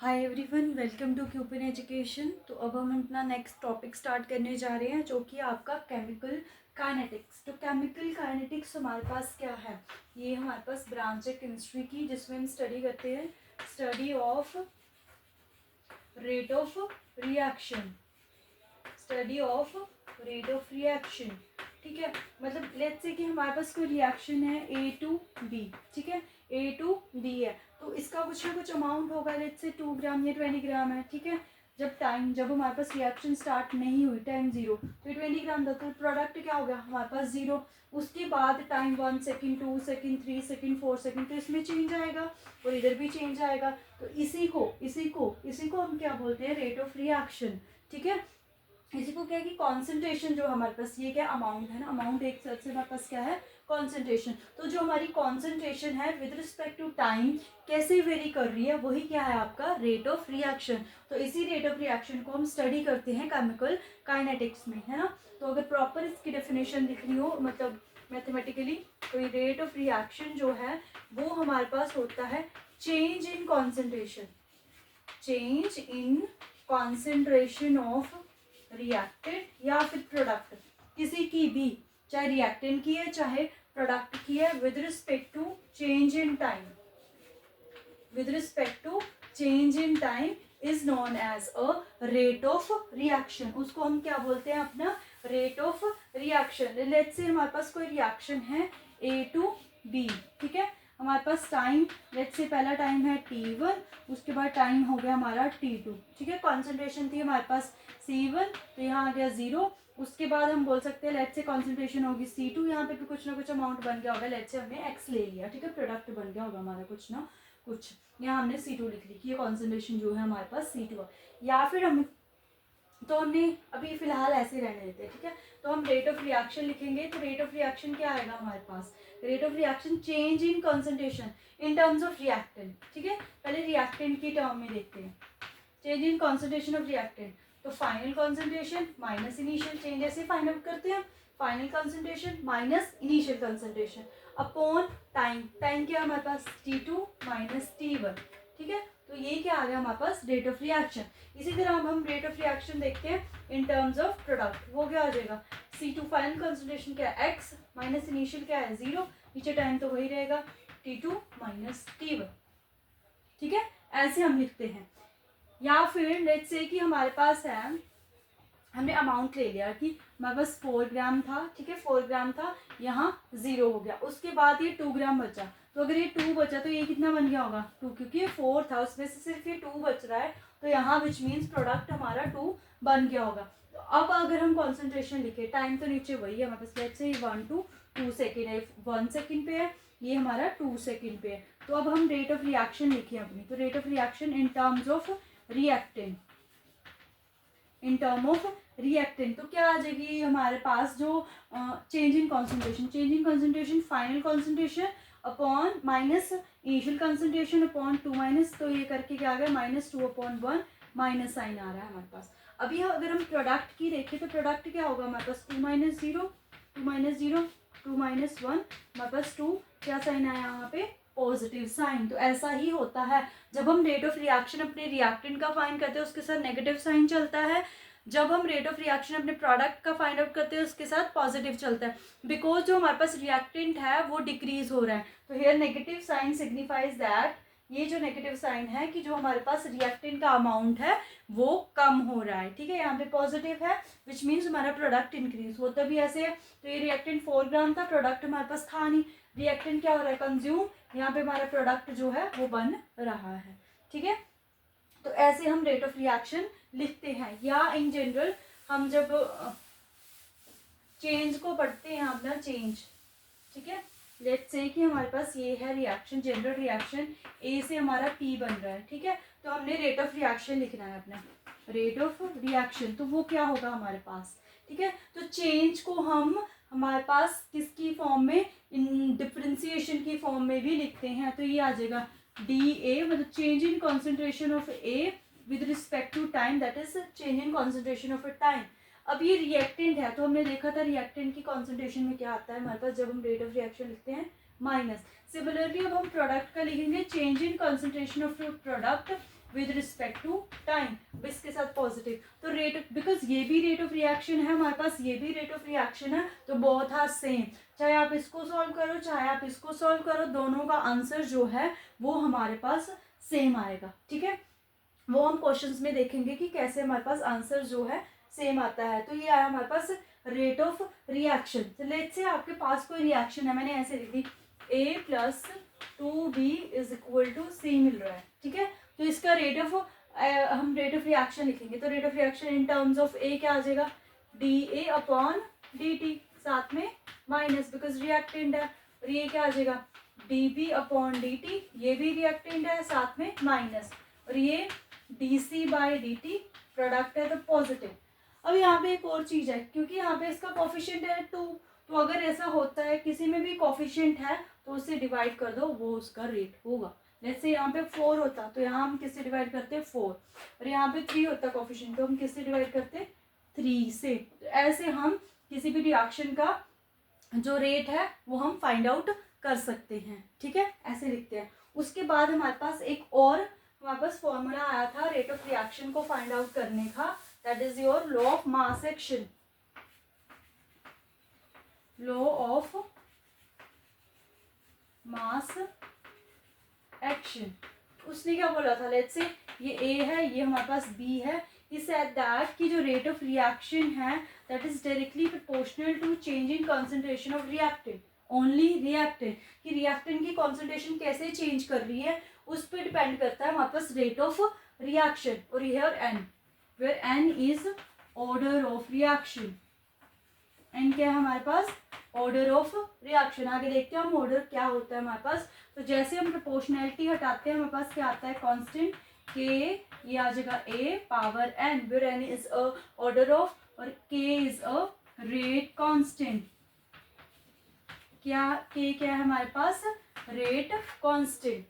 Hi everyone, welcome to Cupin education. तो अब हम अपना नेक्स्ट टॉपिक स्टार्ट करने जा रहे हैं, जो कि आपका केमिकल काइनेटिक्स। तो केमिकल काइनेटिक्स हमारे पास क्या है? ये हमारे पास ब्रांच है केमिस्ट्री की, जिसमें हम स्टडी करते हैं study of rate of reaction. Study of rate of reaction, ठीक है। मतलब लेट्स से कि हमारे पास कोई रिएक्शन है ए टू बी, ठीक है। ए टू बी है, तो इसका कुछ ना कुछ अमाउंट होगा। लेट्स से 2 ग्राम या 20 ग्राम है, ठीक है। जब हमारे पास रिएक्शन स्टार्ट नहीं हुई, टाइम 0, तो 20 ग्राम था, तो प्रोडक्ट क्या हो गया हमारे पास 0। उसके बाद time 1 second, 2 second, 3 second, 4 second, तो इसमें चेंज आएगा और इधर भी चेंज आएगा। तो इसी को हम क्या बोलते हैं? रेट ऑफ रिएक्शन, ठीक है। इसी को क्या है कि कॉन्सेंट्रेशन, जो हमारे पास ये क्या अमाउंट है ना, अमाउंट एक साथ से हमारे पास क्या है? कॉन्सेंट्रेशन। तो जो हमारी कॉन्सेंट्रेशन है विद रिस्पेक्ट टू टाइम कैसे वेरी कर रही है, वही क्या है आपका? Rate of reaction. तो इसी रेट ऑफ रिएक्शन को हम स्टडी करते हैं केमिकल काइनेटिक्स में, है ना। तो अगर प्रॉपर इसकी डेफिनेशन लिखनी हो, मतलब मैथमेटिकली, तो ये रेट ऑफ रिएक्शन जो है वो हमारे पास होता है change in concentration, change in concentration of reactant या फिर प्रोडक्ट, किसी की भी, चाहे रिएक्टेंट की है चाहे प्रोडक्ट की है, with respect to change in time, with respect to change in time is known as a rate of reaction. उसको हम क्या बोलते हैं? अपना rate of reaction. Let's say हमारे पास कोई रिएक्शन है ए टू बी, ठीक है। हमारे पास टाइम, लेट्स से पहला टाइम है T1, उसके बाद टाइम हो गया हमारा T2, ठीक है। कॉन्सेंट्रेशन थी हमारे पास C1, तो यहाँ आ गया 0। उसके बाद हम बोल सकते हैं लेट्स से कॉन्सेंट्रेशन होगी C2, यहाँ पे भी कुछ ना कुछ अमाउंट बन गया होगा। लेट्स से हमने X ले लिया, ठीक है, प्रोडक्ट बन गया होगा हमारा कुछ ना कुछ। यहाँ हमने C2 लिख ली कि ये कॉन्सेंट्रेशन जो है हमारे पास C2 है। या फिर हमने अभी फिलहाल ऐसे रहने देते हैं, ठीक है। तो हम रेट ऑफ रिएक्शन लिखेंगे, तो रेट ऑफ रिएक्शन क्या आएगा हमारे पास? Rate of reaction change in concentration in terms of reactant, ठीक है। पहले रिएक्टेंट की टर्म में देखते हैं, change in concentration of reactant. तो final concentration minus initial change, ऐसे फाइंड आउट करते हैं। Final concentration minus initial concentration upon time. Time क्या है हमारे पास? T2 माइनस T1, ठीक है। तो ये क्या आ गया हमारे पास? Rate of reaction. इसी तरह अब हम रेट ऑफ रिएक्शन देखते हैं इन टर्म्स ऑफ प्रोडक्ट। वो क्या आ जाएगा? C2 फाइनल कॉन्सेंट्रेशन क्या है? X माइनस इनिशियल क्या है? 0, नीचे टाइम तो वही रहेगा, T2 माइनस T1, ठीक है। ऐसे हम लिखते हैं। या फिर लेट्स से कि हमारे पास है, हमने अमाउंट ले लिया कि हमारे पास 4 ग्राम था, ठीक है, 4 ग्राम था, यहाँ 0 हो गया। उसके बाद ये 2 ग्राम बचा, तो अगर ये 2 बचा तो ये कितना बन गया होगा? 2, क्योंकि ये 4 था, उसमें से सिर्फ ये 2 बच रहा है, तो यहाँ विच मीन्स प्रोडक्ट हमारा 2 बन गया होगा। तो अब अगर हम कॉन्सेंट्रेशन लिखे, टाइम तो नीचे वही है हमारे पास, लेट्स से 1 to 2 सेकेंड है, 1 सेकेंड पे है, ये हमारा 2 सेकेंड पे है। तो अब हम रेट ऑफ रिएक्शन लिखे अपनी, तो rate of reaction in terms of reactant, in term of reactant, तो क्या आ जाएगी हमारे पास? जो change in concentration final concentration upon minus initial concentration upon 2 minus, तो ये करके क्या आ गया? -2/1, माइनस साइन आ रहा है हमारे पास। अभी अगर हम प्रोडक्ट की देखें, तो प्रोडक्ट क्या होगा हमारे पास? 2 माइनस 0, 2 माइनस 0, 2 माइनस 1, हमारे पास 2, क्या साइन आया यहाँ पे? Positive sign. तो ऐसा ही होता है जब हम रेट ऑफ रिएक्शन अपने रिएक्टेंट का फाइंड करते हैं, उसके साथ नेगेटिव साइन चलता है। जब हम रेट ऑफ रिएक्शन अपने प्रोडक्ट का फाइंड आउट करते हैं, उसके साथ पॉजिटिव चलता है, बिकॉज जो हमारे पास रिएक्टेंट है वो डिक्रीज हो रहा है। तो here negative sign signifies that, ये जो नेगेटिव साइन है कि जो हमारे पास रिएक्टेंट का अमाउंट है वो कम हो रहा है, ठीक है। यहाँ पे पॉजिटिव है, विच मीन्स हमारा प्रोडक्ट इंक्रीज होता भी ऐसे है। तो ये रिएक्टेंट 4 ग्राम था, प्रोडक्ट हमारे पास था नहीं, रिएक्टेंट क्या हो रहा है? कंज्यूम। यहाँ पे हमारा प्रोडक्ट जो है वो बन रहा है, ठीक है। तो ऐसे हम रेट ऑफ रिएक्शन लिखते हैं। या इन जनरल हम जब चेंज को पढ़ते हैं अपना चेंज, ठीक है, लेट्स से कि हमारे पास ये है रिएक्शन, जनरल रिएक्शन, ए से हमारा पी बन रहा है, ठीक है। तो हमने रेट ऑफ रिएक्शन लिखना है अपना, रेट ऑफ रिएक्शन। तो वो क्या होगा हमारे पास? ठीक है। तो चेंज को हम हमारे पास किसकी फॉर्म में? इन डिफरेंशिएशन की फॉर्म में भी लिखते हैं। तो ये आ जाएगा DA, मतलब change in concentration of A with respect to time, that is change in concentration of a time. अब ये रिएक्टेंट है, तो हमने देखा था रिएक्टेंट की कॉन्सेंट्रेशन में क्या आता है हमारे पास जब हम रेट ऑफ रिएक्शन लिखते हैं? माइनस। सिमिलरली अब हम प्रोडक्ट का लिखेंगे, change in concentration of product with respect to time, इसके साथ पॉजिटिव। तो रेट, बिकॉज ये भी रेट ऑफ रिएक्शन है हमारे पास, ये भी रेट ऑफ रिएक्शन है, तो बोथ आर सेम। चाहे आप इसको सॉल्व करो चाहे आप इसको सॉल्व करो, दोनों का आंसर जो है वो हमारे पास सेम आएगा। ठीक है, वो हम क्वेश्चंस में देखेंगे कि कैसे हमारे पास आंसर जो है सेम आता है। तो ये आया हमारे पास रेट ऑफ रिएक्शन। तो लेट्स से आपके पास कोई रिएक्शन है, मैंने ऐसे लिख दी A+2B is equal to C मिल रहा है। ठीक है, तो इसका रेट ऑफ हम रेट ऑफ रिएक्शन लिखेंगे, तो rate of reaction in terms of A क्या आ जाएगा, dA/dt, साथ में माइनस बिकॉज रिएक्टेंट है, और ये क्या आ जाएगा dB/dt, ये भी रिएक्टेंट है साथ में माइनस, और ये dC/dt प्रोडक्ट है तो पॉजिटिव। अब यहाँ पे एक और चीज है, क्योंकि यहाँ पे इसका कोफिशिएंट है 2, तो अगर ऐसा होता है किसी में भी कोफिशिएंट है तो उससे डिवाइड कर दो, वो उसका रेट होगा। जैसे यहाँ पे 4 होता तो यहाँ हम किससे डिवाइड करते हैं 4, और यहाँ पे 3 होता कोफिशिएंट तो हम किससे डिवाइड करते हैं 3 से। तो ऐसे हम किसी भी रिएक्शन का जो रेट है वो हम फाइंड आउट कर सकते हैं। ठीक है, ऐसे लिखते हैं। उसके बाद हमारे पास एक और हमारे पास फॉर्मूला आया था रेट ऑफ रिएक्शन को फाइंड आउट करने का, that is your law of mass action. Law of mass action, उसने क्या बोला था, लेट्स से ये A है, ये हमारे पास B है, he said that कि जो रेट ऑफ रिएक्शन है that is directly proportional to change in concentration of reactant, only reactant, कि रिएक्टेंट की कंसंट्रेशन कैसे चेंज कर रही है उस पर डिपेंड करता है हमारे पास रेट ऑफ रिएक्शन। और here N, where N is order of reaction, N क्या है हमारे पास ऑर्डर ऑफ रिएक्शन। आगे देखते हैं हम ऑर्डर क्या होता है हमारे पास। तो जैसे हम प्रोपोर्शनैलिटी हटाते हैं हमारे पास क्या आता है कांस्टेंट K, ये आ जाएगा A/N, where N is a order of और K is a rate constant. क्या K क्या है हमारे पास रेट कांस्टेंट।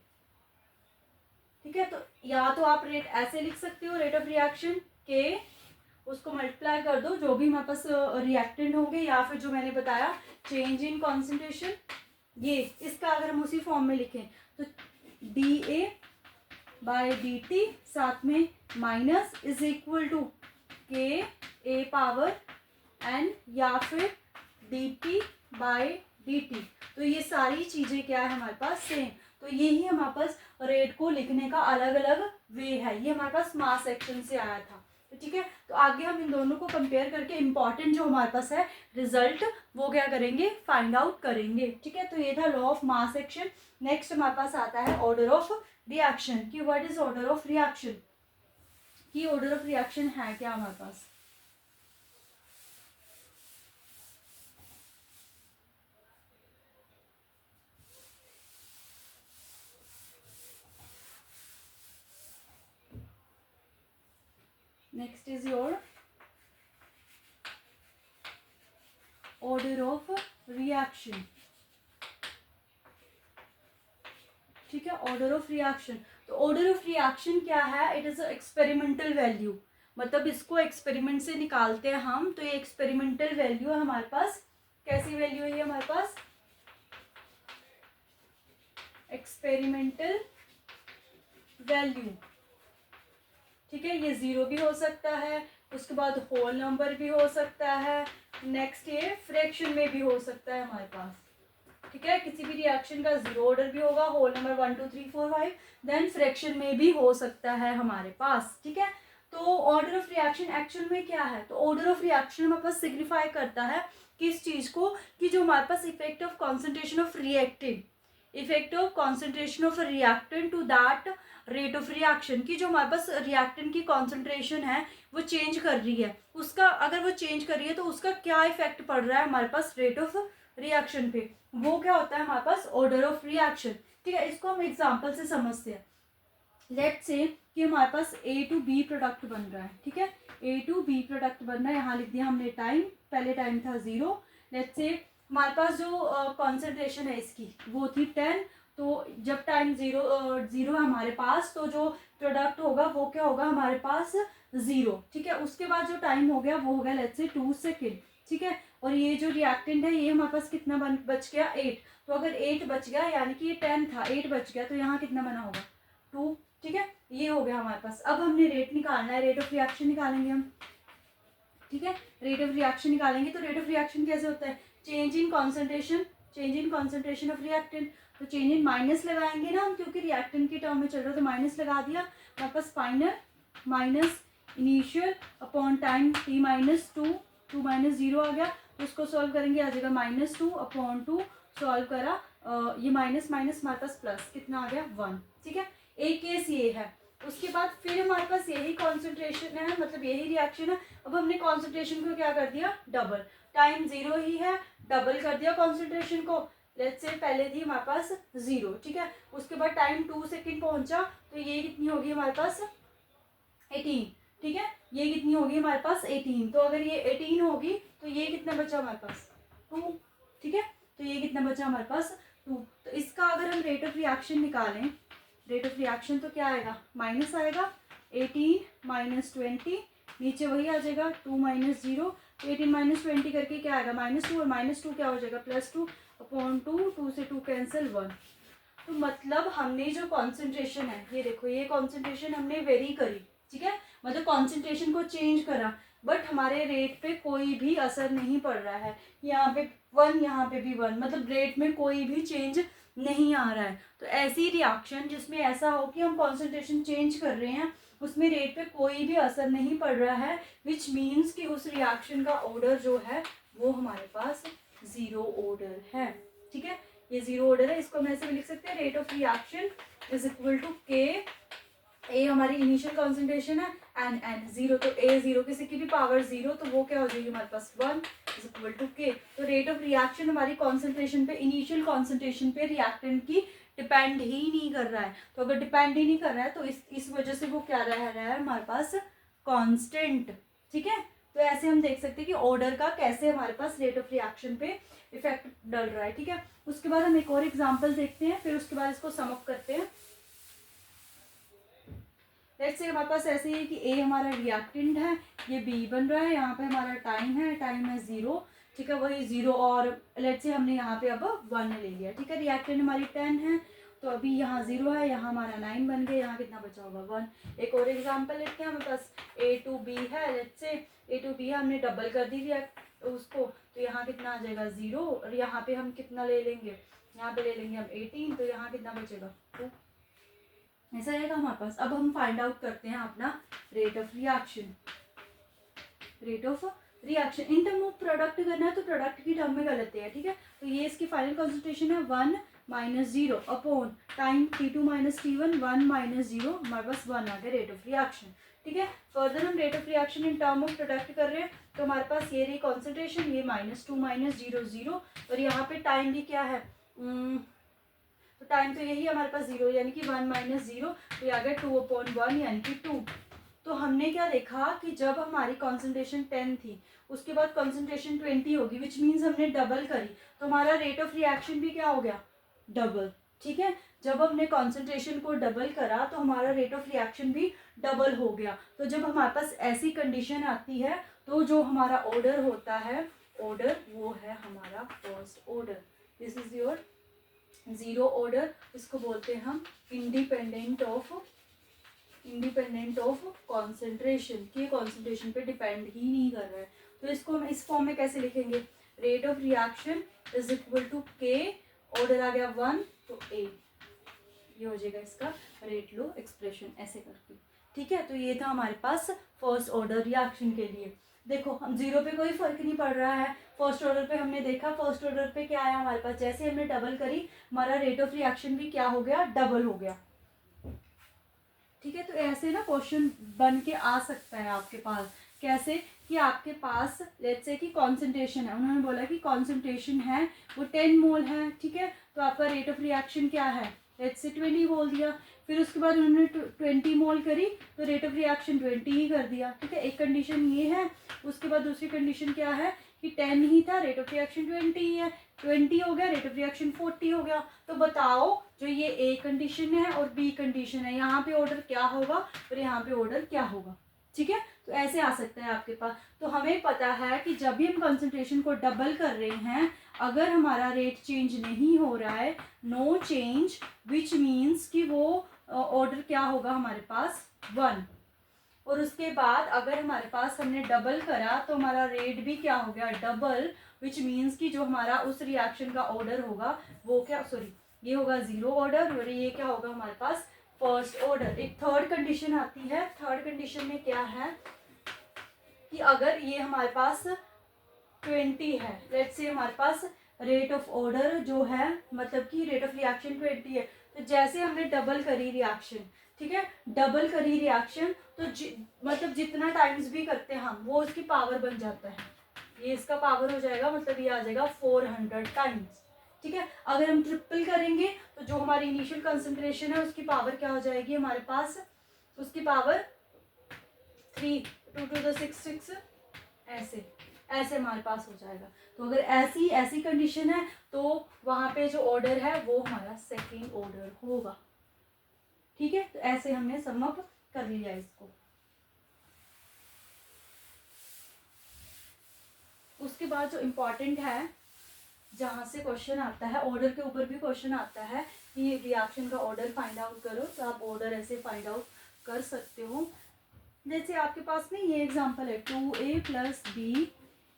ठीक है, तो या तो आप रेट ऐसे लिख सकते हो रेट ऑफ रिएक्शन K, उसको मल्टीप्लाई कर दो जो भी हमारे पास रिएक्टेंट होंगे, या फिर जो मैंने बताया चेंज इन कॉन्सेंट्रेशन, ये इसका अगर हम उसी फॉर्म में लिखें तो dA/dt साथ में minus is equal to KA/N या फिर dP/dt। तो ये सारी चीजें क्या है हमारे पास सेम। तो यही हमारे पास रेट को लिखने का अलग अलग वे है, ये हमारे पास मास एक्शन से आया था। ठीक है, तो आगे हम इन दोनों को कंपेयर करके इम्पॉर्टेंट जो हमारे पास है रिजल्ट वो क्या करेंगे फाइंड आउट करेंगे। ठीक है, तो ये था law of mass action. Next हमारे पास आता है ऑर्डर ऑफ रिएक्शन, कि what is order of reaction, कि ऑर्डर ऑफ रिएक्शन है क्या हमारे पास। Next is your order of reaction. ठीक है, ऑर्डर ऑफ रिएक्शन। तो ऑर्डर ऑफ रिएक्शन क्या है, इट इज एक्सपेरिमेंटल वैल्यू, मतलब इसको एक्सपेरिमेंट से निकालते हैं हम, तो ये एक्सपेरिमेंटल वैल्यू है हमारे पास। कैसी वैल्यू है ये हमारे पास एक्सपेरिमेंटल वैल्यू। ठीक है, ये 0 भी हो सकता है, उसके बाद होल नंबर भी हो सकता है, नेक्स्ट ये फ्रैक्शन में भी हो सकता है हमारे पास। ठीक है, किसी भी रिएक्शन का 0 ऑर्डर भी होगा, होल नंबर 1 2 3 4 5, देन फ्रैक्शन में भी हो सकता है हमारे पास। ठीक है, तो ऑर्डर ऑफ रिएक्शन एक्चुअल में क्या है, तो ऑर्डर ऑफ रिएक्शन हमारे पास सिग्निफाई करता है किस चीज को, कि जो हमारे पास effect of concentration of reactant, effect of concentration of reactant to that rate of reaction, की जो हमारे पास रिएक्टेंट की कॉन्सेंट्रेशन है वो चेंज कर रही है, उसका अगर वो चेंज कर रही है तो उसका क्या इफेक्ट पड़ रहा है हमारे पास रेट ऑफ रिएक्शन पे, वो क्या होता है हमारे पास ऑर्डर ऑफ रिएक्शन। ठीक है, इसको हम एग्जांपल से समझते हैं। लेट्स से कि हमारे पास A to B प्रोडक्ट बन रहा है। ठीक है, A to B प्रोडक्ट बन रहा है, यहाँ लिख दिया हमने टाइम, पहले टाइम था 0। लेट्स से हमारे पास जो कॉन्सेंट्रेशन है इसकी वो थी 10, तो जब टाइम 0 है हमारे पास तो जो प्रोडक्ट होगा वो क्या होगा हमारे पास 0। ठीक है, उसके बाद जो टाइम हो गया वो हो गया लेट्स से 2 सेकेंड। ठीक है, और ये जो रिएक्टेंट है ये हमारे पास कितना बच गया 8, तो अगर 8 बच गया यानी कि ये 10 था 8 बच गया, तो यहाँ कितना बना होगा 2। ठीक है, ये हो गया हमारे पास। अब हमने रेट निकालना है, रेट ऑफ रिएक्शन निकालेंगे हम, ठीक है। रेट ऑफ रिएक्शन निकालेंगे तो रेट ऑफ रिएक्शन कैसे होता है, change in concentration of reactant. तो चेंज इन माइनस लगाएंगे ना हम, क्योंकि रिएक्टेंट की टर्म में चल रहा है तो माइनस लगा दिया। हमारे पास final minus initial upon time t minus two minus zero आ गया। तो उसको सॉल्व करेंगे, आ जाएगा -2 अपॉन 2। सॉल्व करा, ये माइनस माइनस हमारे पास प्लस, कितना आ गया 1, ठीक है। एक केस ये है। उसके बाद फिर हमारे पास यही कॉन्सेंट्रेशन है, मतलब यही रिएक्शन है। अब हमने कॉन्सेंट्रेशन को क्या कर दिया, डबल। टाइम 0 ही है, डबल कर दिया कॉन्सेंट्रेशन को। लेट्स से पहले थी हमारे पास 0, ठीक है। उसके बाद टाइम 2 सेकेंड पहुंचा तो ये कितनी होगी हमारे पास 18, ठीक है। ये कितनी होगी हमारे पास 18। तो अगर ये 18 होगी तो ये कितना बचा हमारे पास 2, ठीक है। तो ये कितना बचा हमारे पास 2। तो इसका अगर हम रेट ऑफ रिएक्शन निकालें, रेट ऑफ रिएक्शन तो क्या आएगा, माइनस आएगा 18 माइनस 20, नीचे वही आ जाएगा 2 माइनस 0। तो 18 माइनस 20 करके क्या आएगा -2, और -2 क्या हो जाएगा +2 अपॉन 2 से 2 कैंसिल 1। तो मतलब हमने जो कॉन्सेंट्रेशन है, ये देखो ये कॉन्सेंट्रेशन हमने वेरी करी, ठीक है, मतलब कॉन्सेंट्रेशन को चेंज करा, बट हमारे रेट पे कोई भी असर नहीं पड़ रहा है। यहाँ पे 1, यहाँ पे भी 1, मतलब रेट में कोई भी चेंज नहीं आ रहा है। तो ऐसी रिएक्शन जिसमें ऐसा हो कि हम कॉन्सेंट्रेशन चेंज कर रहे हैं, उसमें रेट पे कोई भी असर नहीं पड़ रहा है, विच मीन्स कि उस रिएक्शन का ऑर्डर जो है वो हमारे पास 0 ऑर्डर है, ठीक है। ये 0 ऑर्डर है। इसको हम ऐसे भी लिख सकते हैं, rate of reaction is equal to K, A हमारी इनिशियल कॉन्सेंट्रेशन है, एन 0, तो ए 0 किसी की भी पावर 0, तो वो क्या हो जाएगी हमारे पास 1 इज इक्वल टू के। तो रेट ऑफ रिएक्शन हमारी कॉन्सेंट्रेशन पे, इनिशियल कॉन्सेंट्रेशन पे रिएक्टेंट की डिपेंड ही नहीं कर रहा है। तो अगर डिपेंड ही नहीं कर रहा है तो इस वजह से वो क्या रह रहा है हमारे पास कांस्टेंट, ठीक है। तो ऐसे हम देख सकते हैं कि ऑर्डर का कैसे हमारे पास रेट ऑफ रिएक्शन पे इफेक्ट डल रहा है, ठीक है। उसके बाद हम एक और एग्जांपल देखते हैं, फिर उसके बाद इसको सम अप करते हैं। लेट्स से हमारे पास ऐसे ही कि ए हमारा रिएक्टेंट है, ये बी बन रहा है, यहाँ पे हमारा टाइम है 0, ठीक है, वही 0, और लेट्स से हमने यहाँ पे अब 1 ले लिया, ठीक है। रिएक्टेंट हमारी 10 है, तो अभी यहाँ 0 है, यहाँ हमारा 9 बन गया, यहाँ कितना बचा होगा 1। एक और एग्जांपल लेते हैं, हमारे पास ए टू बी है, let's say A to be है, हमने डबल कर दी उसको, तो यहाँ कितना आ जाएगा 0, और यहाँ पे हम कितना ले लेंगे, यहाँ पे ले लेंगे हम 18, तो यहाँ कितना बचेगा 2, ऐसा रहेगा हमारे पास। अब हम फाइंड आउट करते हैं अपना rate of reaction. Rate of reaction in term of product करना है तो प्रोडक्ट की टर्म में गलत है, ठीक है। तो ये इसकी फाइनल कॉन्सेंट्रेशन है 1 minus 0 upon time T2 minus T1, 1 minus 0, हमारे पास 1 आ गया रेट ऑफ रिएक्शन, ठीक है। फर्दर हम rate of reaction in term of product कर रहे हैं, तो हमारे पास ये रही कॉन्सेंट्रेशन, ये -2 माइनस 0 0, और यहाँ पे टाइम भी क्या है, तो टाइम तो यही हमारे पास 0, यानी कि 1 माइनस 0, तो ये आ गया 2 अपॉन 1 यानी कि 2। तो हमने क्या देखा कि जब हमारी कॉन्सेंट्रेशन 10 थी, उसके बाद कॉन्सेंट्रेशन 20 होगी, विच मीन्स हमने डबल करी, तो हमारा रेट ऑफ रिएक्शन भी क्या हो गया, डबल, ठीक है। जब हमने कॉन्सेंट्रेशन को डबल करा तो हमारा रेट ऑफ रिएक्शन भी डबल हो गया। तो जब हमारे पास ऐसी कंडीशन आती है तो जो हमारा ऑर्डर होता है, ऑर्डर वो है हमारा first order. This is your 0 order, इसको बोलते हैं हम इंडिपेंडेंट ऑफ कॉन्सेंट्रेशन, कि कॉन्सेंट्रेशन पे डिपेंड ही नहीं कर रहा है। तो इसको हम इस फॉर्म में कैसे लिखेंगे, rate of reaction is equal to K, order आ गया 1 तो ए, ये हो जाएगा इसका रेट लो एक्सप्रेशन, ऐसे करके, ठीक है। तो ये था हमारे पास फर्स्ट ऑर्डर रिएक्शन के लिए। देखो हम 0 पे कोई फर्क नहीं पड़ रहा है, फर्स्ट ऑर्डर पे हमने देखा, फर्स्ट ऑर्डर पे क्या आया हमारे पास, जैसे हमने डबल करी हमारा रेट ऑफ रिएक्शन भी क्या हो गया, डबल हो गया, ठीक है। तो ऐसे ना क्वेश्चन बन के आ सकता है आपके पास, कैसे कि आपके पास लेट्स से कि कॉन्सेंट्रेशन है, उन्होंने बोला कि कॉन्सेंट्रेशन है वो 10 मोल है, ठीक है। तो आपका रेट ऑफ रिएक्शन क्या है, लेट्स से 20 बोल दिया, फिर उसके बाद उन्होंने 20 मोल करी तो रेट ऑफ रिएक्शन 20 ही कर दिया, ठीक है। एक कंडीशन ये है, उसके बाद दूसरी कंडीशन क्या है कि 10 ही था, रेट ऑफ रिएक्शन 20 ही है, 20 हो गया, रेट ऑफ रिएक्शन 40 हो गया। तो बताओ जो ये ए कंडीशन है और बी कंडीशन है, यहाँ पे ऑर्डर क्या होगा और यहाँ पे ऑर्डर क्या होगा, ठीक है, तो ऐसे आ सकता है आपके पास। तो हमें पता है कि जब भी हम कंसंट्रेशन को डबल कर रहे हैं, अगर हमारा रेट चेंज नहीं हो रहा है, नो चेंज, विच मीन्स कि वो ऑर्डर क्या होगा हमारे पास 1। और उसके बाद अगर हमारे पास हमने डबल करा तो हमारा रेट भी क्या हो गया डबल, विच मीन्स कि जो हमारा उस रिएक्शन का ऑर्डर होगा वो क्या, सॉरी, ये होगा 0 ऑर्डर और ये क्या होगा हमारे पास फर्स्ट ऑर्डर। एक थर्ड कंडीशन आती है। थर्ड कंडीशन में क्या है कि अगर ये हमारे पास 20 है, लेट्स से हमारे पास रेट ऑफ ऑर्डर जो है, मतलब कि रेट ऑफ रिएक्शन 20 है, तो जैसे हमने डबल करी रिएक्शन, ठीक है, डबल करी रिएक्शन, तो मतलब जितना टाइम्स भी करते हैं हम, वो उसकी पावर बन जाता है। ये इसका पावर हो जाएगा, मतलब ये आ जाएगा 400 टाइम्स। ठीक है, अगर हम ट्रिपल करेंगे तो जो हमारी इनिशियल कंसंट्रेशन है उसकी पावर क्या हो जाएगी हमारे पास, उसकी पावर 3 2 to the 6 6, ऐसे ऐसे हमारे पास हो जाएगा। तो अगर ऐसी ऐसी कंडीशन है तो वहां पे जो ऑर्डर है वो हमारा सेकेंड ऑर्डर होगा। ठीक है, तो ऐसे हमने सम अप कर लिया इसको। उसके बाद जो इम्पोर्टेंट है, जहाँ से क्वेश्चन आता है, ऑर्डर के ऊपर भी क्वेश्चन आता है कि रिएक्शन का ऑर्डर फाइंड आउट करो, तो आप ऑर्डर ऐसे फाइंड आउट कर सकते हो। जैसे आपके पास में ये एग्जांपल है 2a plus B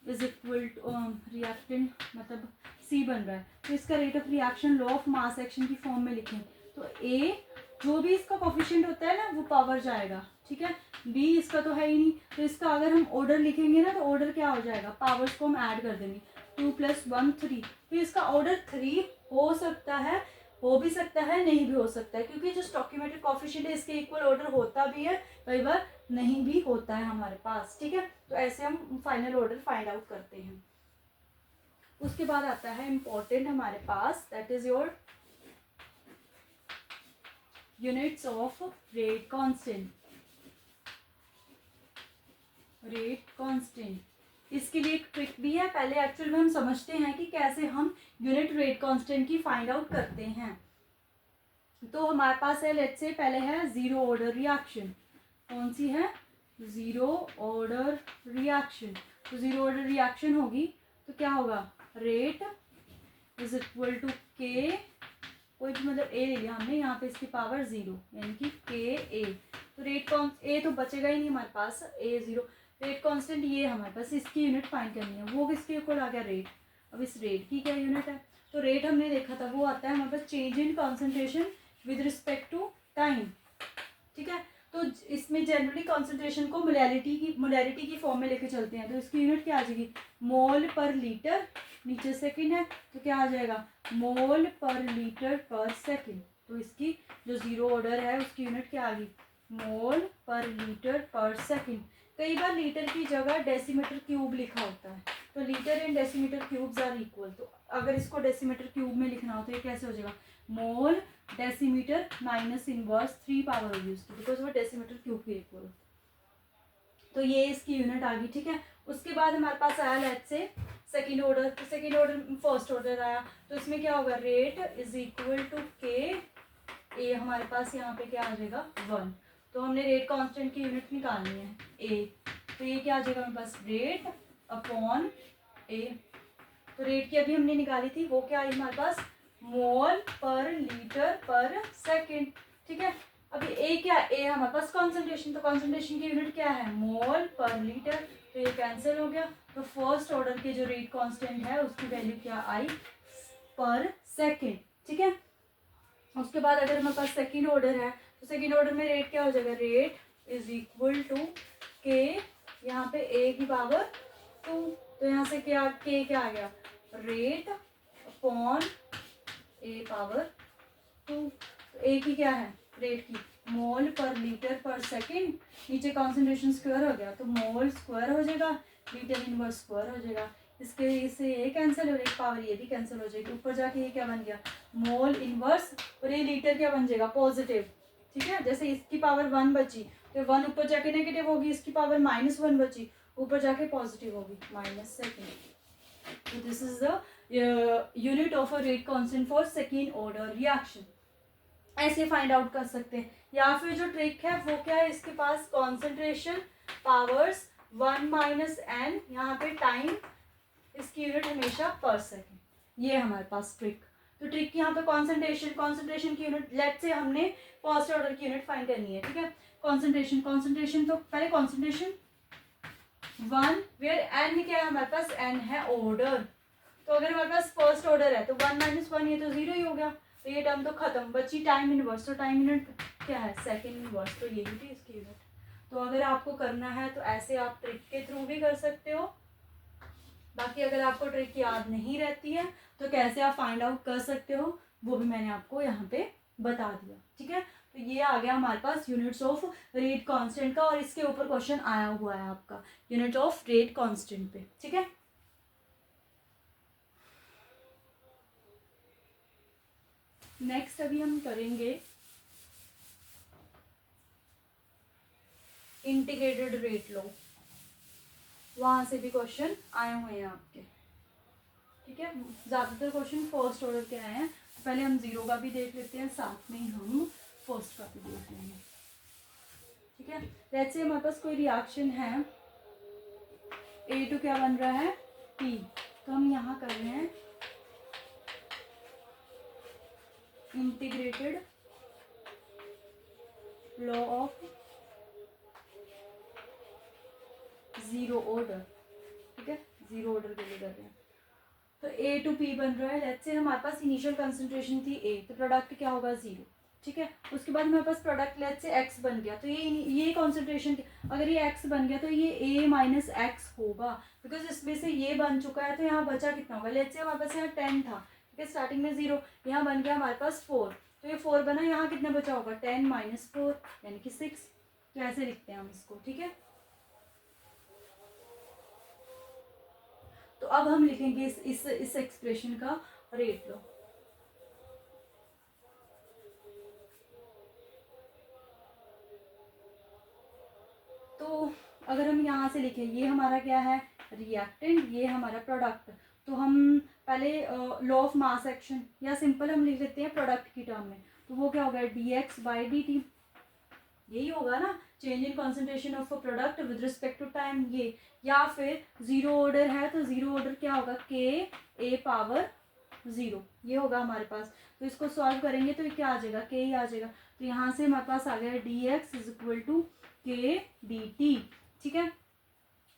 is equal to reactant, मतलब C बन रहा है, तो इसका rate of reaction law of mass action की फॉर्म में लिखें तो A जो भी इसका कोफिशिएंट होता है ना वो पावर जाएगा। ठीक है, B इसका तो है ही नहीं, तो इसका अगर हम ऑर्डर लिखेंगे ना तो ऑर्डर क्या हो जाएगा, पावर्स को हम ऐड कर देंगे, 2 + 1 3, तो इसका ऑर्डर 3 हो सकता है, हो भी सकता है, नहीं भी हो सकता है, क्योंकि जो स्टोकियोमेट्रिक कोफिशिएंट है इसके इक्वल ऑर्डर होता भी है, कई बार नहीं भी होता है हमारे पास। ठीक है, तो ऐसे हम फाइनल ऑर्डर फाइंड आउट करते हैं। उसके बाद आता है इंपॉर्टेंट हमारे पास, that is your units of rate constant. Rate constant, इसके लिए एक ट्रिक भी है, पहले एक्चुअल में हम समझते हैं कि कैसे हम यूनिट रेट कांस्टेंट की फाइंड आउट करते हैं। तो हमारे पास है, लेट्स से पहले है 0 ऑर्डर रिएक्शन, कौन सी है 0 ऑर्डर रिएक्शन। तो 0 ऑर्डर रिएक्शन होगी तो क्या होगा, रेट इज इक्वल टू के, कोई भी मतलब ए ले लिया हमने, यहाँ पे इसकी पावर 0 यानी कि के ए। तो रेट कौन, ए तो बचेगा ही नहीं हमारे पास, ए 0, रेट कांस्टेंट ये हमारे पास, इसकी यूनिट फाइंड करनी है, वो किसके इक्वल आ गया रेट। अब इस रेट की क्या यूनिट है, तो रेट हमने देखा था वो आता है हमारे पास change in concentration with respect to time. ठीक है, तो इसमें जनरली कॉन्सेंट्रेशन को मोलैरिटी की फॉर्म में लेके चलते हैं, तो इसकी यूनिट क्या आ जाएगी, मोल पर लीटर, नीचे सेकंड है तो क्या आ जाएगा मोल पर लीटर पर सेकंड। तो इसकी जो 0 ऑर्डर है उसकी यूनिट क्या आ गई, मोल पर लीटर पर सेकंड। कई बार लीटर की जगह डेसीमीटर क्यूब लिखा होता है, तो litre and decimetre cubes are equal, तो अगर इसको डेसीमीटर क्यूब में लिखना हो तो ये कैसे हो जाएगा, मोल डेसीमीटर माइनस इनवर्स 3 पावर होगी उसकी, बिकॉज वो डेसीमीटर क्यूब के इक्वल। तो ये इसकी यूनिट आ गई। ठीक है, उसके बाद हमारे पास आया लेट्स से सेकेंड ऑर्डर, तो सेकेंड ऑर्डर फर्स्ट ऑर्डर आया, तो इसमें क्या होगा, rate is equal to K ए, हमारे पास यहाँ पे क्या आ जाएगा 1, तो हमने रेट कांस्टेंट की यूनिट निकालनी है ए, तो ये क्या आ जाएगा हमारे पास रेट अपॉन ए। तो रेट की अभी हमने निकाली थी, वो क्या आई हमारे पास मोल पर लीटर पर सेकेंड। ठीक है, अभी ए क्या, ए हमारे पास कॉन्सेंट्रेशन, तो कॉन्सेंट्रेशन की यूनिट क्या है मोल पर लीटर, तो ये कैंसिल हो गया, तो फर्स्ट ऑर्डर के जो रेट कांस्टेंट है उसकी वैल्यू क्या आई पर सेकेंड। ठीक है, उसके बाद अगर हमारे पास सेकेंड ऑर्डर है तो सेकेंड ऑर्डर में रेट क्या हो जाएगा, rate is equal to K, यहाँ पे ए की पावर 2, तो यहाँ से क्या के क्या आ गया रेट अपॉन ए पावर 2, तो ए की क्या है रेट की मोल पर लीटर पर सेकेंड, नीचे कॉन्सेंट्रेशन स्क्वायर हो गया तो मोल स्क्वायर हो जाएगा, लीटर इनवर्स स्क्वायर हो जाएगा, इसके इससे ये कैंसिल हो जाएगी, पावर ये भी कैंसिल हो जाएगी, ऊपर जाके ये क्या बन गया मोल इनवर्स, और ये लीटर क्या बन जाएगा पॉजिटिव। ठीक है, जैसे इसकी पावर 1 बची तो 1 ऊपर जाके नेगेटिव होगी, इसकी पावर -1 बची, ऊपर जाके पॉजिटिव होगी माइनस सेकेंड। तो this is the unit of a rate constant for second order reaction. ऐसे फाइंड आउट कर सकते हैं, या फिर जो ट्रिक है वो क्या है, इसके पास कॉन्सेंट्रेशन पावर्स 1 माइनस n, यहाँ पे टाइम इसकी यूनिट हमेशा पर सेकेंड। ये हमारे पास ट्रिक। तो ट्रिक यहाँ पे कॉन्सेंट्रेशन की यूनिट, लेट से हमने फर्स्ट ऑर्डर की यूनिट फाइंड करनी है, ठीक है। कॉन्सेंट्रेशन तो पहले कॉन्सेंट्रेशन 1 वेयर n क्या है हमारे पास, n है ऑर्डर। तो अगर हमारे पास फर्स्ट ऑर्डर है तो 1 माइनस 1 ये तो 0 ही हो गया, तो ये टर्म तो खत्म। बची टाइम इनवर्स, तो टाइम यूनिट क्या है, सेकेंड इनवर्स, तो यही थी इसकी यूनिट। तो अगर आपको करना है तो ऐसे आप ट्रिक के थ्रू भी कर सकते हो। बाकी अगर आपको ट्रिक याद नहीं रहती है तो कैसे आप फाइंड आउट कर सकते हो वो भी मैंने आपको यहाँ पे बता दिया, ठीक है। तो ये आ गया हमारे पास यूनिट्स ऑफ रेट कांस्टेंट का, और इसके ऊपर क्वेश्चन आया हुआ है आपका यूनिट ऑफ रेट कांस्टेंट पे, ठीक है। नेक्स्ट अभी हम करेंगे इंटीग्रेटेड रेट लॉ। वहां से भी क्वेश्चन आए हुए हैं आपके, ठीक है। ज़्यादातर क्वेश्चन फर्स्ट ऑर्डर के आए हैं। पहले हम जीरो का भी देख लेते हैं, साथ में ही हम फर्स्ट का भी देख लेंगे, ठीक है। लेट्स से हमारे पास कोई रिएक्शन है, A2 क्या बन रहा है, T। तो हम यहाँ कर रहे हैं integrated law of zero order, ठीक है, जीरो ऑर्डर के लिए कर रहे हैं। तो A2P बन रहा है। लेट्स से हमारे पास इनिशियल कंसंट्रेशन थी A, तो प्रोडक्ट क्या होगा 0, ठीक है। उसके बाद हमारे पास प्रोडक्ट लेट्स से X बन गया, तो ये कंसंट्रेशन, अगर ये X बन गया तो ये A माइनस X होगा, बिकॉज इसमें से ये बन चुका है। तो यहाँ बचा कितना होगा, लेट्स से हमारे पास यहाँ 10 था, ठीक है, स्टार्टिंग में 0, यहाँ बन गया हमारे पास 4, तो ये 4 बना, यहाँ कितना बचा होगा 10 माइनस 4 यानी कि 6। तो ऐसे लिखते हैं हम इसको, ठीक है। तो अब हम लिखेंगे इस एक्सप्रेशन का रेट लो। तो अगर हम यहाँ से लिखें, ये हमारा क्या है रिएक्टेंट, ये हमारा प्रोडक्ट, तो हम पहले लॉ ऑफ मास एक्शन, या सिंपल हम लिख लेते हैं प्रोडक्ट की टर्म में। तो वो क्या होगा, dx बाई dt, यही होगा ना, change in concentration of a product with respect to time ये। या फिर जीरो ऑर्डर है तो जीरो ऑर्डर क्या होगा, k a पावर 0, ये होगा हमारे पास। तो इसको सॉल्व करेंगे तो ये क्या आ जाएगा, k ही आ जाएगा। तो यहाँ से हमारे पास आ गया dx is equal to k dt, ठीक है।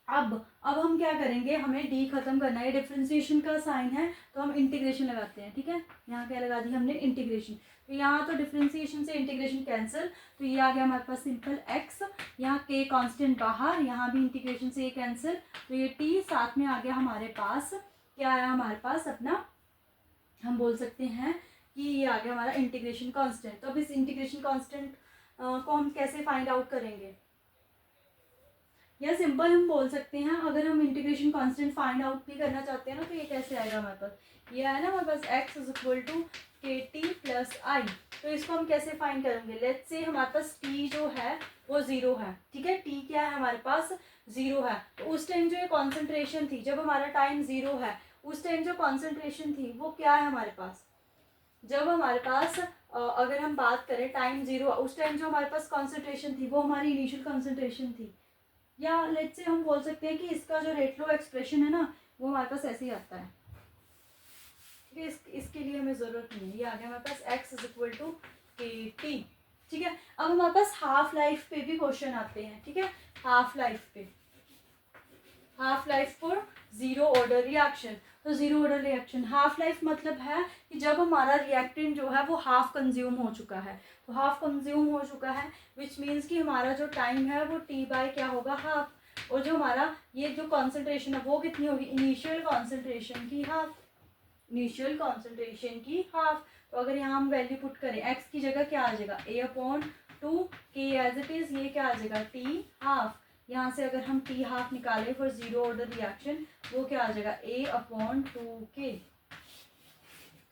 अब हम क्या करेंगे, हमें d खत्म करना है, डिफ्रेंसिएशन का साइन है तो हम इंटीग्रेशन लगाते हैं, ठीक है। यहाँ क्या लगा दी हमने, इंटीग्रेशन। तो यहाँ तो डिफ्रेंसिएशन से इंटीग्रेशन कैंसिल, तो ये आ गया हमारे पास सिंपल x, यहाँ k कांस्टेंट बाहर, यहाँ भी इंटीग्रेशन से ये कैंसिल, तो ये t साथ में आ गया हमारे पास, क्या आया हमारे पास अपना, हम बोल सकते हैं कि ये आ गया हमारा इंटीग्रेशन कांस्टेंट। तो अब इस इंटीग्रेशन कांस्टेंट को हम कैसे फाइंड आउट करेंगे, या सिंपल हम बोल सकते हैं, अगर हम इंटीग्रेशन कांस्टेंट फाइंड आउट भी करना चाहते हैं ना, तो ये कैसे आएगा हमारे पास, ये है ना हमारे पास x is equal to K T plus आई। तो इसको हम कैसे फाइंड करेंगे, लेट्स से हमारे पास t जो है वो 0 है, ठीक है, t क्या है हमारे पास 0 है। तो उस टाइम जो ये कॉन्सेंट्रेशन थी, जब हमारा टाइम 0 है, उस टाइम जो कॉन्सेंट्रेशन थी वो क्या है हमारे पास, जब हमारे पास अगर हम बात करें टाइम 0, उस टाइम जो हमारे पास कॉन्सेंट्रेशन थी वो हमारी इनिशियल कॉन्सेंट्रेशन थी। या लेट्स से हम बोल सकते हैं कि इसका जो रेट लो एक्सप्रेशन है ना, वो हमारे पास ऐसे ही आता है, ठीक है। इसके लिए हमें ज़रूरत नहीं है, ये आ गया हमारे पास x is equal to K T, ठीक है। अब हमारे पास हाफ लाइफ पे भी क्वेश्चन आते हैं, ठीक है, हाफ लाइफ पे, half life for zero order reaction. तो zero order reaction half life मतलब है कि जब हमारा रिएक्टेंट जो है वो हाफ कंज्यूम हो चुका है, तो हाफ कंज्यूम हो चुका है विच मीन्स कि हमारा जो टाइम है वो t बाय क्या होगा, हाफ, और जो हमारा ये जो कॉन्सेंट्रेशन है वो कितनी होगी, इनिशियल कॉन्सेंट्रेशन की हाफ, इनिशियल कॉन्सेंट्रेशन की हाफ। तो अगर यहाँ हम वैल्यू पुट करें, x की जगह क्या आ जाएगा, a/2 k as it is, ये क्या आ जाएगा t हाफ। यहाँ से अगर हम t हाफ निकालें फॉर जीरो ऑर्डर रिएक्शन, वो क्या आ जाएगा a/2k।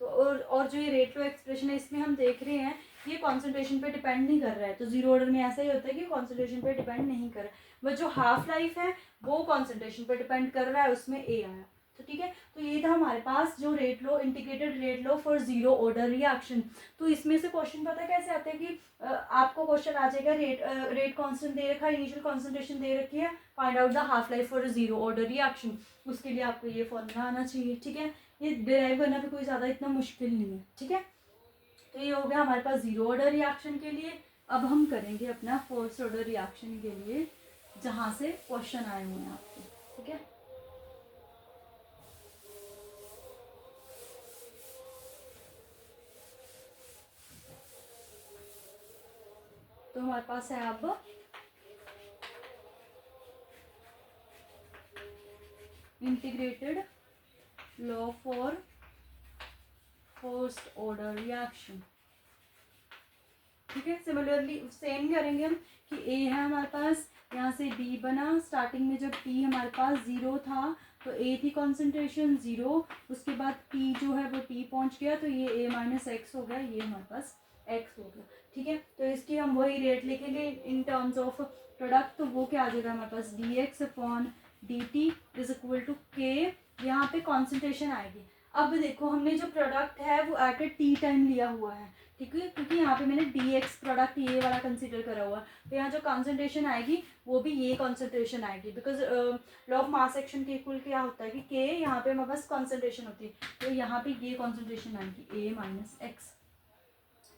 तो और जो ये रेट लो एक्सप्रेशन है, इसमें हम देख रहे हैं ये कॉन्सेंट्रेशन पे डिपेंड नहीं कर रहा है। तो जीरो ऑर्डर में ऐसा ही होता है कि कॉन्सेंट्रेशन पे डिपेंड नहीं कर रहा है, बट जो हाफ लाइफ है वो कॉन्सेंट्रेशन पे डिपेंड कर रहा है, उसमें a आया, तो ठीक है, तो ये था हमारे पास जो rate law, integrated rate law for zero order reaction. तो इसमें से क्वेश्चन पता कैसे आते हैं कि आपको क्वेश्चन आ जाएगा रेट कांस्टेंट दे रखा है, इनिशियल कॉन्सेंट्रेशन दे रखी है, find out the half life for zero order reaction. उसके लिए आपको ये फॉर्मूला आना चाहिए। ठीक है, ये डिराइव करना भी कोई ज़्यादा इतना मुश्किल नहीं है। ठीक है, तो ये हो गया हमारे पास जीरो ऑर्डर रिएक्शन के लिए। अब हम करेंगे अपना फर्स्ट ऑर्डर रिएक्शन के लिए, जहाँ से क्वेश्चन आए हुए हैं आपके। ठीक है, तो हमारे पास है अब integrated law for first order reaction. ठीक है, सिमिलरली सेम करेंगे हम कि ए है हमारे पास, यहाँ से डी बना, स्टार्टिंग में जब टी हमारे पास जीरो था तो ए थी कॉन्सेंट्रेशन जीरो, उसके बाद टी जो है वो टी पहुंच गया, तो ये ए माइनस एक्स हो गया, ये हमारे पास एक्स हो गया। ठीक है, तो इसकी हम वही रेट लिखेंगे इन टर्म्स ऑफ प्रोडक्ट, तो वो क्या आ जाएगा हमारे पास, D X upon D T is equal to K, यहाँ पे कॉन्सेंट्रेशन आएगी। अब देखो हमने जो प्रोडक्ट है वो एट ए टी टाइम लिया हुआ है, ठीक है, क्योंकि यहाँ पे मैंने डी एक्स प्रोडक्ट ये वाला कंसीडर करा हुआ है, तो यहाँ जो कॉन्सेंट्रेशन आएगी वो भी ये कॉन्सेंट्रेशन आएगी, because law of mass action के इक्वल क्या होता है कि के यहाँ पे हमारे पास कॉन्सेंट्रेशन होती है, तो यहाँ पे ये कॉन्सेंट्रेशन आएगी ए माइनस एक्स।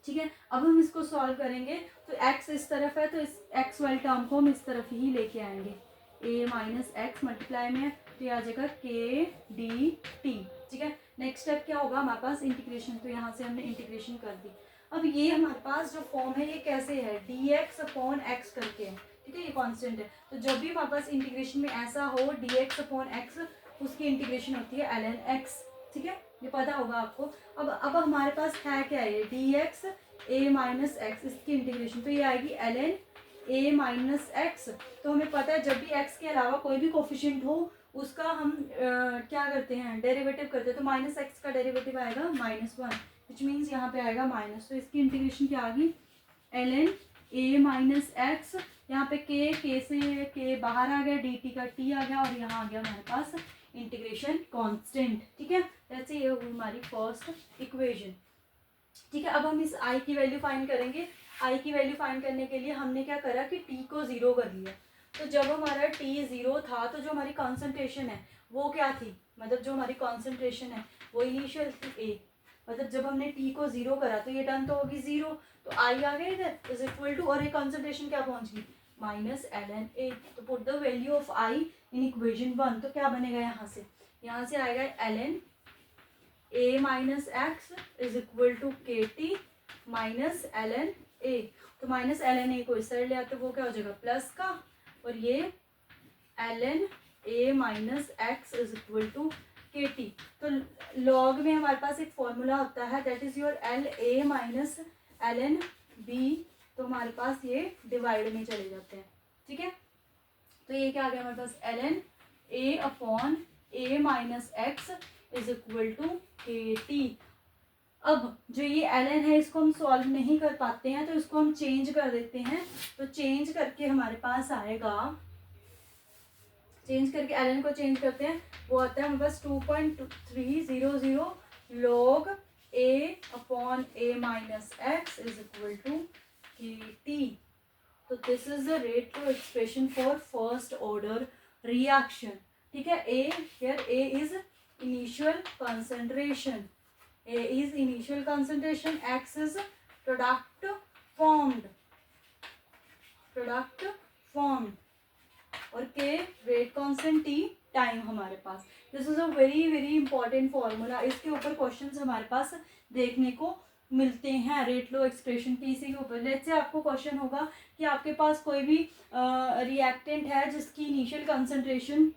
ठीक है, अब हम इसको सॉल्व करेंगे, तो x इस तरफ है, तो इस x वाली टर्म को हम इस तरफ ही लेके आएंगे, a माइनस एक्स मल्टीप्लाई में, तो ये आ जाएगा के डी टी। ठीक है, नेक्स्ट स्टेप क्या होगा हमारे पास, इंटीग्रेशन, तो यहाँ से हमने इंटीग्रेशन कर दी। अब ये हमारे पास जो फॉर्म है ये कैसे है, डी एक्स अपॉन एक्स करके है। ठीक है, ये कांस्टेंट है, तो जब भी हमारे पास इंटीग्रेशन में ऐसा हो डी एक्स अपॉन एक्स, उसकी इंटीग्रेशन होती है एल एन एक्स। ठीक है, ये पता होगा आपको। अब हमारे पास है क्या, ये D X A minus X, इसकी इंटीग्रेशन तो ये आएगी L N A minus X. तो हमें पता है जब भी एक्स के अलावा कोई भी कोफिशिएंट हो उसका हम क्या करते हैं, डेरिवेटिव करते हैं, तो माइनस एक्स का डेरिवेटिव आएगा माइनस वन, विच मीन्स यहाँ पे आएगा माइनस, तो इसकी इंटीग्रेशन क्या आ गई, L N A minus X, यहाँ पे के से के बाहर आ गया, डी टी का टी आ गया, और यहाँ आ गया हमारे पास इंटीग्रेशन कांस्टेंट। ठीक है, जैसे ये हुई हमारी फर्स्ट इक्वेशन। ठीक है, अब हम इस आई की वैल्यू फाइंड करेंगे। आई की वैल्यू फाइंड करने के लिए हमने क्या करा कि टी को जीरो कर लिया, तो जब हमारा टी जीरो था तो जो हमारी कॉन्सेंट्रेशन है वो क्या थी, मतलब जो हमारी कॉन्सेंट्रेशन है वो इनिशियल थी ए, मतलब जब हमने टी को जीरो करा तो ये टर्म तो होगी जीरो, तो आई आ गया इधर इज इक्वल टू, और ये कॉन्सेंट्रेशन क्या पहुंच गई माइनस एल एन ए, तो put the value of I in equation one, तो क्या बनेगा यहाँ से आएगा L N A minus X is equal to K T minus L N A, तो माइनस एल एन ए को इस साइड ले आते वो क्या हो जाएगा प्लस का, और ये L N A minus X is equal to K T. तो लॉग में हमारे पास एक फॉर्मूला होता है that is your L A minus L N B, तो हमारे पास ये डिवाइड में चले जाते हैं। ठीक है, तो ये क्या आ गया हमारे पास L N A upon A minus X is equal to K T. अब जो ये एल एन है इसको हम सॉल्व नहीं कर पाते हैं, तो इसको हम चेंज कर देते हैं, तो चेंज करके हमारे पास आएगा, चेंज करके एल एन को चेंज करते हैं, वो आता है हमारे पास 2.300 log a upon a minus X is equal to K T. तो this is the rate to expression for first order reaction. ठीक है, a here a is initial concentration, a is initial concentration, x is product formed, और के rate constant T time हमारे पास। This is a very very important formula, इसके ऊपर questions हमारे पास देखने को मिलते हैं रेट लो एक्सप्रेशन के इसी के ऊपर। लेट्स से आपको क्वेश्चन होगा कि आपके पास कोई भी रिएक्टेंट है जिसकी इनिशियल कंसंट्रेशन,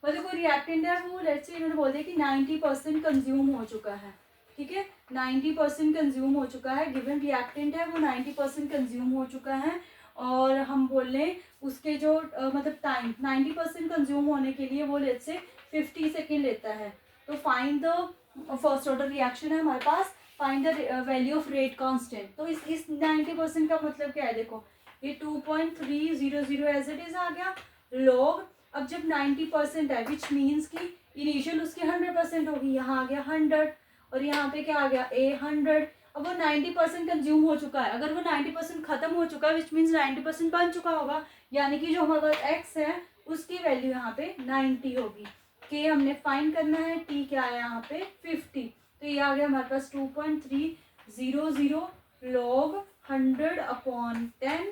मतलब कोई रिएक्टेंट है वो लेट्स से इन्होंने बोल दिया कि 90% कंज्यूम हो चुका है। ठीक है, 90% कंज्यूम हो चुका है, गिवन रिएक्टेंट है वो 90% कंज्यूम हो चुका है, और हम बोल लें उसके जो मतलब टाइम 90% कंज्यूम होने के लिए वो लेट्स से 50 सेकेंड लेता है। तो find the first order reaction है हमारे पास, find the value of rate constant. तो इस 90% का मतलब क्या है, देखो ये 2.300 एज इट इज आ गया, log अब जब 90% है विच मीन्स कि इनिशियल उसकी 100% होगी, यहाँ आ गया 100 और यहाँ पे क्या आ गया A100। अब वो 90% कंज्यूम हो चुका है, अगर वो 90% खत्म हो चुका है विच मीन्स 90% बन चुका होगा, यानी कि जो हमारा x है उसकी वैल्यू यहाँ पे 90 होगी। k हमने फाइंड करना है, t क्या है यहाँ पे 50, तो ये आ गया हमारे पास 2.300 log 100/10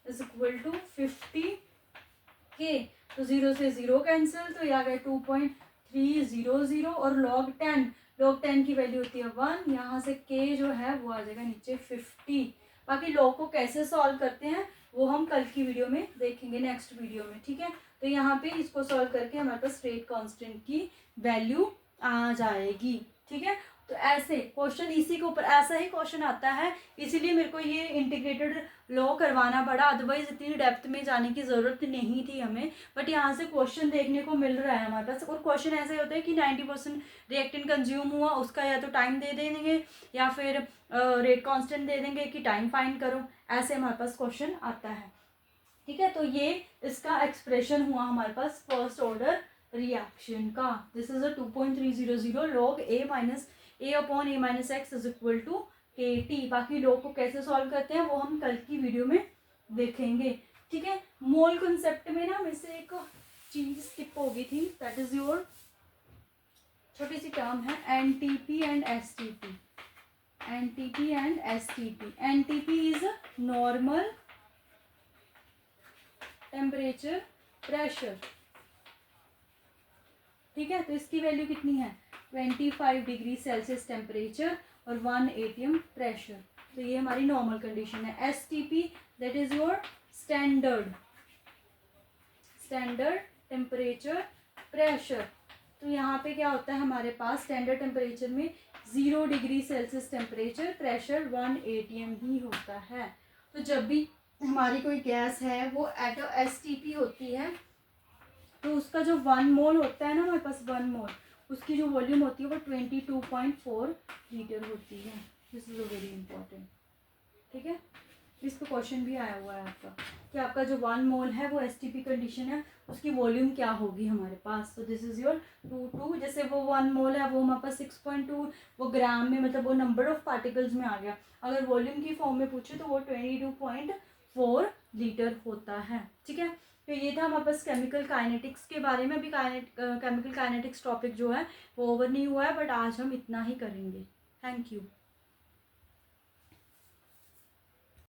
is equal to 50k। तो 0 से 0 कैंसिल, तो ये आ गया 2.300 और log 10 की वैल्यू होती है 1, यहाँ से k जो है वो आ जाएगा नीचे 50। बाकी log को कैसे सॉल्व करते हैं वो हम कल की वीडियो में देखेंगे, नेक्स्ट वीडियो में, ठीक है। तो यहाँ पे इसको सॉल्व करके हमारे पास रेट कांस्टेंट की वैल्यू आ जाएगी, ठीक है। तो ऐसे क्वेश्चन इसी के ऊपर ऐसा ही क्वेश्चन आता है, इसीलिए मेरे को ये इंटीग्रेटेड लॉ करवाना पड़ा, अदरवाइज इतनी डेप्थ में जाने की ज़रूरत नहीं थी हमें। बट यहाँ से क्वेश्चन देखने को मिल रहा है हमारे पास, और क्वेश्चन ऐसे होता है कि 90% रिएक्टेंट कंज्यूम हुआ उसका या तो टाइम दे देंगे या फिर रेट कांस्टेंट दे देंगे कि टाइम फाइंड करो, ऐसे हमारे पास क्वेश्चन आता है, ठीक है। तो ये इसका एक्सप्रेशन हुआ हमारे पास फर्स्ट ऑर्डर रिएक्शन का। This is a 2.300 log A/A-x is equal to KT। बाकी log को कैसे सॉल्व करते हैं वो हम कल की वीडियो में देखेंगे, ठीक है। मोल कंसेप्ट में ना मेरे से एक चीज स्किप हो गई थी, दैट इज योर छोटी सी टर्म है NTP and STP। NTP and STP। NTP is normal temperature pressure, ठीक है। तो इसकी वैल्यू कितनी है 25 डिग्री सेल्सियस टेम्परेचर और 1 atm प्रेशर, तो ये हमारी नॉर्मल कंडीशन है। STP that is your standard temperature pressure. तो यहाँ पे क्या होता है हमारे पास स्टैंडर्ड टेम्परेचर में 0 degree Celsius temperature, pressure 1 atm ही होता है। तो जब भी हमारी कोई गैस है वो एट STP होती है, तो उसका जो 1 मोल होता है ना हमारे पास 1 मोल, उसकी जो वॉल्यूम होती है वो 22.4 लीटर होती है। This is a very important, ठीक है। इस पे क्वेश्चन भी आया हुआ है आपका कि आपका जो 1 मोल है वो STP कंडीशन है, उसकी वॉल्यूम क्या होगी हमारे पास। तो दिस इज योर 2 जैसे वो 1 मोल है वो हमारे पास 6.2, वो ग्राम में मतलब वो नंबर ऑफ पार्टिकल्स में आ गया। अगर वॉल्यूम की फॉर्म में पूछे तो वो 22.4 लीटर होता है, ठीक है। तो ये था हमारे पास केमिकल काइनेटिक्स के बारे में। अभी केमिकल काइनेटिक्स टॉपिक जो है वो ओवर नहीं हुआ है, बट आज हम इतना ही करेंगे। Thank you.